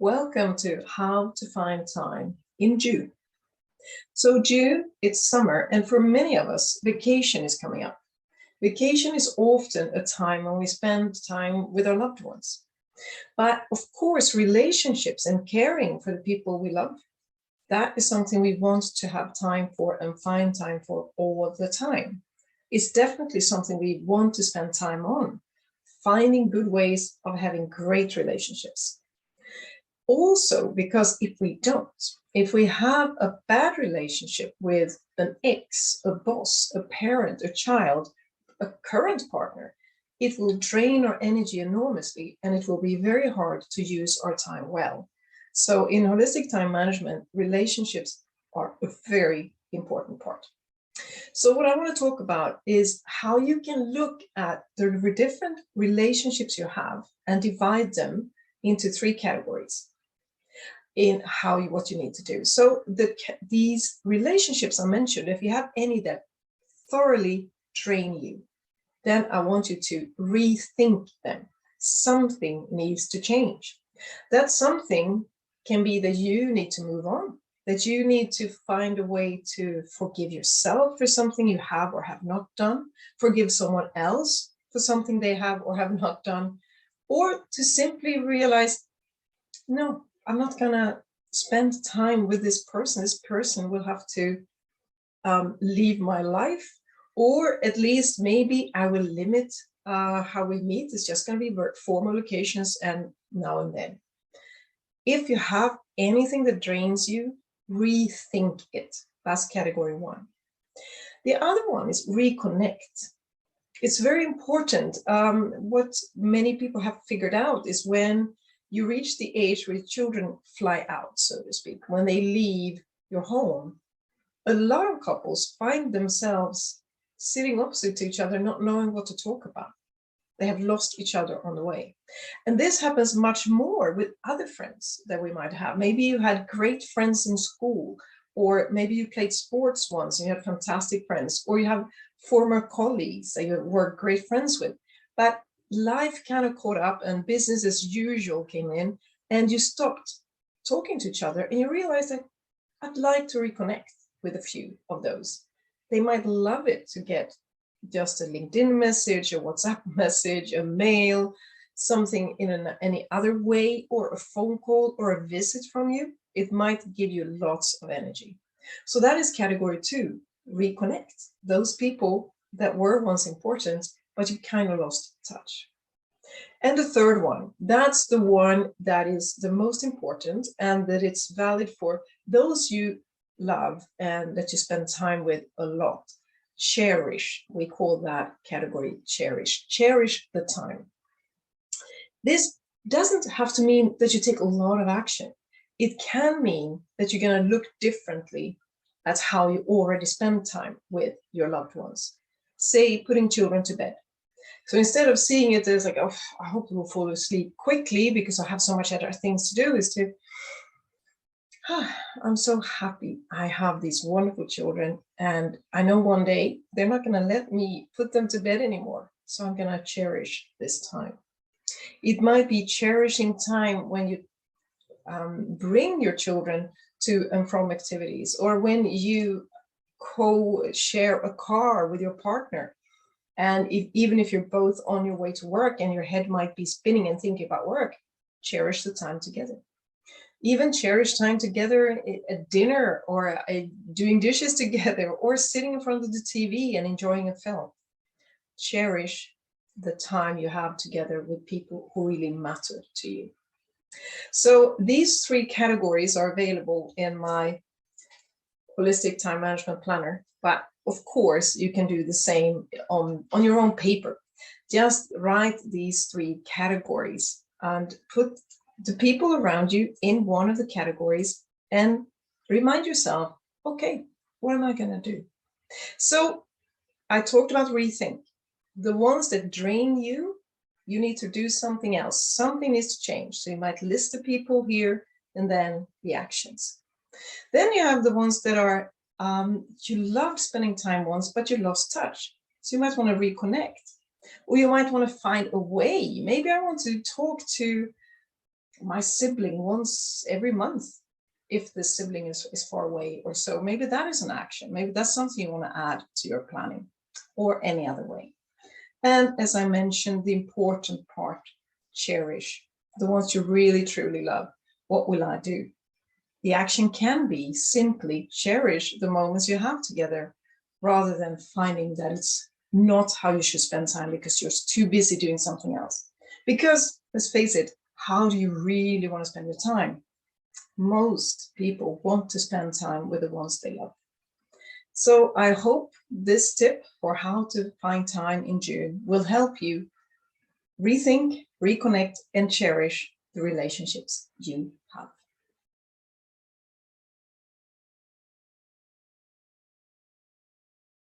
Welcome to How to Find Time in June. So June, it's summer, and for many of us, vacation is coming up. Vacation is often a time when we spend time with our loved ones. But of course, relationships and caring for the people we love, that is something we want to have time for and find time for all the time. It's definitely something we want to spend time on, finding good ways of having great relationships. Also, because if we have a bad relationship with an ex, a boss, a parent, a child, a current partner, it will drain our energy enormously and it will be very hard to use our time well. So in holistic time management, relationships are a very important part. So what I want to talk about is how you can look at the different relationships you have and divide them into three categories in what you need to do. So these relationships I mentioned, if you have any that thoroughly drain you, then I want you to rethink them. Something needs to change. That something can be that you need to move on, that you need to find a way to forgive yourself for something you have or have not done, forgive someone else for something they have or have not done, or to simply realize, no, I'm not going to spend time with this person. This person will have to leave my life, or at least maybe I will limit how we meet. It's just going to be formal occasions and now and then. If you have anything that drains you, rethink it. That's category one. The other one is reconnect. It's very important. What many people have figured out is when you reach the age where children fly out, so to speak, when they leave your home, a lot of couples find themselves sitting opposite to each other, not knowing what to talk about. They have lost each other on the way. And this happens much more with other friends that we might have. Maybe you had great friends in school, or maybe you played sports once and you had fantastic friends, or you have former colleagues that you were great friends with. But life kind of caught up and business as usual came in and you stopped talking to each other and you realized that I'd like to reconnect with a few of those. They might love it to get just a LinkedIn message, a WhatsApp message, a mail, something in any other way, or a phone call or a visit from you. It might give you lots of energy. So that is category two, reconnect. Those people that were once important, but you kind of lost touch. And the third one, that's the one that is the most important and that it's valid for those you love and that you spend time with a lot. Cherish, we call that category cherish. Cherish the time. This doesn't have to mean that you take a lot of action. It can mean that you're going to look differently at how you already spend time with your loved ones. Say, putting children to bed. So instead of seeing it as like, oh, I hope they will fall asleep quickly because I have so much other things to do, is to, I'm so happy I have these wonderful children. And I know one day they're not going to let me put them to bed anymore. So I'm going to cherish this time. It might be cherishing time when you bring your children to and from activities, or when you co-share a car with your partner. And even if you're both on your way to work and your head might be spinning and thinking about work, cherish the time together. Even cherish time together at dinner, or doing dishes together, or sitting in front of the TV and enjoying a film. Cherish the time you have together with people who really matter to you. So these three categories are available in my holistic time management planner, but of course, you can do the same on your own paper. Just write these three categories and put the people around you in one of the categories and remind yourself, okay, what am I going to do? So I talked about rethink. The ones that drain you, you need to do something else. Something needs to change. So you might list the people here and then the actions. Then you have the ones that are you loved spending time once, but you lost touch. So you might want to reconnect. Or you might want to find a way. Maybe I want to talk to my sibling once every month if the sibling is far away or so. Maybe that is an action. Maybe that's something you want to add to your planning, or any other way. And as I mentioned, the important part, cherish the ones you really truly love. What will I do? The action can be simply cherish the moments you have together, rather than finding that it's not how you should spend time because you're too busy doing something else. Because let's face it, how do you really want to spend your time? Most people want to spend time with the ones they love. So I hope this tip for how to find time in June will help you rethink, reconnect, and cherish the relationships you